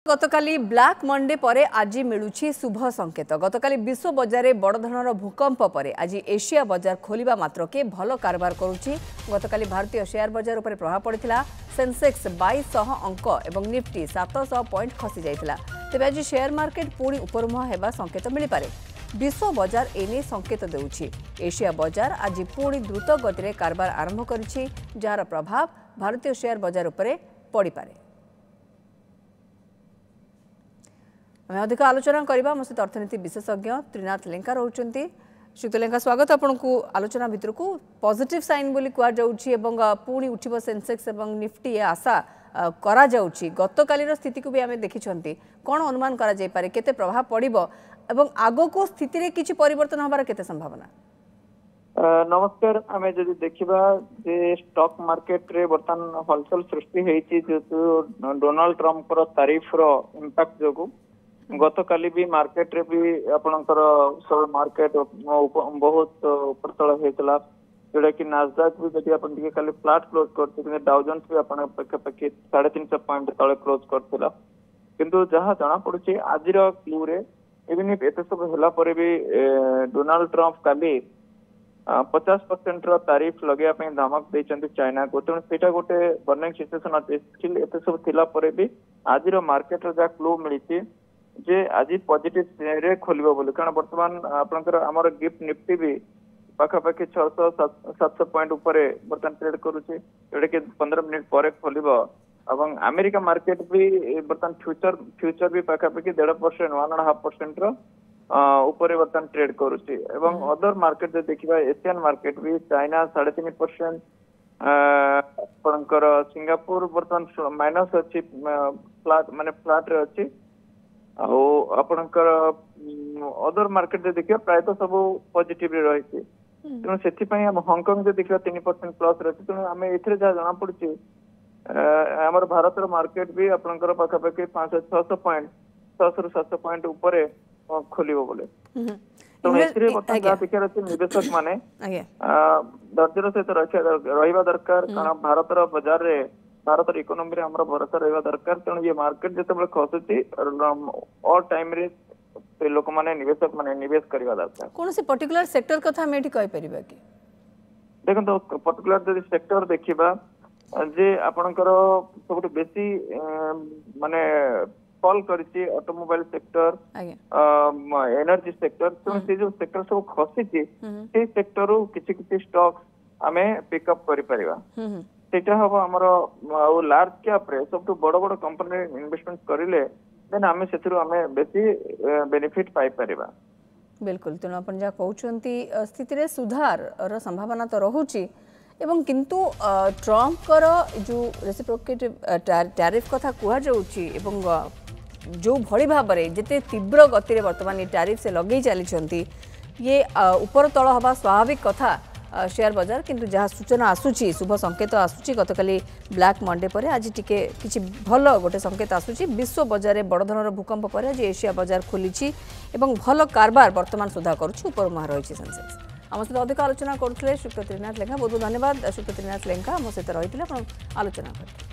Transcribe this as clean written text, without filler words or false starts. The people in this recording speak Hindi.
गतकाली ब्लैक मंडे परे आज मिलुछि शुभ संकेत। गतकाली विश्व बजार में बड़ धरणर भूकंप परे आज एशिया बजार खोलिबा मात्रके भल कारबार करुछि। गतकाली भारतीय शेयर बजार उपर प्रभाव पड़िथिला। सेंसेक्स 2200 अंक एवं निफ्टी 700 पॉइंट खसी जाइथिला। तेबे आज शेयर मार्केट पुणी उपरमुहा हेबा संकेत मिलि पारे। विश्व बजार एने संकेत देउछि। एशिया बजार आज पुणी द्रुत गति में कारबार आरंभ करिछि, जार प्रभाव भारतीय शेयर बजार उपर पड़ि पारे। आम अधिक आलोचना करबा मो सहित अर्थनीति विशेषज्ञ त्रिनाथ लेंका रहउचंती। श्रीयुत लेंका स्वागत आपनकु आलोचना भितर को। पॉजिटिव साइन बोली कुआ जाउछि एवं पुणी उठिबो सेंसेक्स एवं निफ्टी आशा करा जाउछि। गतकालीर स्थिति को भी आमे देखिछंती, कोन अनुमान करा जाय पारे, केते प्रभाव पड़िबो एवं आगो को स्थिति रे किछि परिवर्तन होबार केते संभावना? नमस्कार। आमे जदि देखिबा जे स्टॉक मार्केट रे बर्तन हलचल सृष्टि हेछि जेतु डोनाल्ड ट्रम्प रो तारीफ रो इंपैक्ट जोगु गतकाली भी मार्केट रे भी आपणकर सब मार्केट बहुत उपरतल होता जोटा कि नासडाक भी जब आप फ्लाट क्लोज करते डाउजन्स भी आप पाखापाखि 350 पॉइंट तले क्लोज करता किंतु जहाँ जना पड़ुछि आज क्लू रे इवन एत सब होला पर भी डोनाल्ड ट्रम्प काली 50% रो तारीफ लगे धमक देइछन्ति चाइना को। तेणु सेटा गोटे बर्निंग सिचुएशन अछि। एत सब थिला पर भी आज मार्केट रो जा क्लू मिलिछि जे आज पॉजिटिव रे खोलिबो बोले, कारण वर्तमान आपनकर हमर गिफ्ट निफ्टी भी पाखापाखि 600-700 पॉइंट ऊपर बर्तन ट्रेड करूछि, जेडे कि 15 मिनिट पर खोलिबो। एवं अमेरिका मार्केट भी बर्तन फ्यूचर भी पाखापाखि 1.5% 1.5% रो ऊपर बर्तन ट्रेड करूछि। एवं अदर मार्केट जे देखिबा एशियन मार्केट भी चाइना 3.5%, आपनकर सिंगापुर बर्तन माइनस अछि, फ्लैट माने फ्लैट रे अछि। आपणकर अदर मार्केट देखिए प्राय तो सब पॉजिटिव रही। तेणु से हांगकांग जो देखिए 3% प्लस रही। तेणु आम ए जना पड़ी आम भारत मार्केट भी आपंकर पाखापाखि 500-600 पॉइंट 600-700 पॉइंट ऊपर खोल बोले। तेणु देखिए निवेशक माने धैर्यर सहित रहा दरकार, कारण भारत बाजार रे भारत इकोनॉमी रे हमर भरोसा रहा दरकार। तेणु ये मार्केट जिते खसुची ऑल टाइम रे लोक माने निवेशक माने निवेश करबा दरकार। कोन से पर्टिकुलर सेक्टर कथा हम एठी कहि परिबा कि देखन तो पर्टिकुलर जदि सेक्टर देखिबा जे आपनकर सबटु बेसी माने फॉल करछि ऑटोमोबाइल सेक्टर, एनर्जी सेक्टर। तेणु से जो सेक्टर सब खसिछि से सेक्टर किछि किछि स्टॉक्स हमें पिकअप करि परिबा। सेटा हम आमर लार्ज कैप रे सब बड़ बड़ कंपनी इन्वेस्टमेंट करिले देन आमे सेथिरु आमे बेसी बेनिफिट पाई परिबा। बिल्कुल। तेणु अपन जा कहउचंती स्थिति रे सुधार र संभावना तो रहउची एवं किंतु ट्रम्प कर जो रेसिप्रोकेटिव टैरिफ कथा कुहा जाउची एवं जो भली भाव रे जेते तीव्र गति रे वर्तमान टैरिफ से लगे चली ये ऊपर तळ हवा स्वाभाविक कथा शेयर बाजार। किंतु जहाँ सूचना आसूची शुभ संकेत आसूची गतकाली ब्लैक मंडे पर आज टिके किछि भल गोटे संकेत आसूची। विश्व बाजार में बड़ धरणर भूकंप पर आज एशिया बाजार खोली एवं भल कारबार वर्तमान सुधा करुछि, ऊपर मुहा रही सेंसेक्स। आम सहित अधिक आलोचना करुले श्रीयुत त्रिनाथ लेंका। बहुत बहुत धन्यवाद श्रीयुत त्रिनाथ लेंका आम सहित रही आलोचना करते।